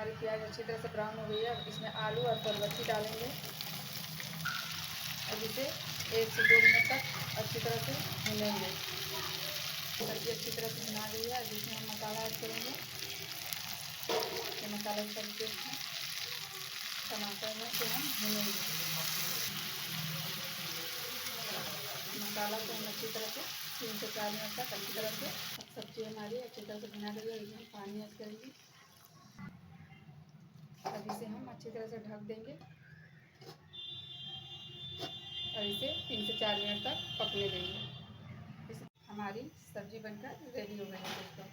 हमारी प्याज अच्छी तरह से ब्राउन हो गई है। अब इसमें आलू और बरबट्टी डालेंगे। अब इसे 1 से 2 मिनट तक अच्छी तरह से भूनेंगे। सब्जी अच्छी तरह से भुना गई है। अब इसमें हम मसाला ऐड करेंगे। ये मसाला का पेस्ट है, टमाटर में से हम भूनेंगे। मसाला को हम अच्छी तरह से 3 से 4 मिनट तक अच्छी तरह से, अब सब्जी हमारी अच्छी तरह से भुना गई है। इसमें पानी ऐड करेंगे। अब इसे हम अच्छी तरह से ढक देंगे और इसे 3 से 4 मिनट तक पकने देंगे। हमारी सब्जी बनकर रेडी हो गई है दोस्तों।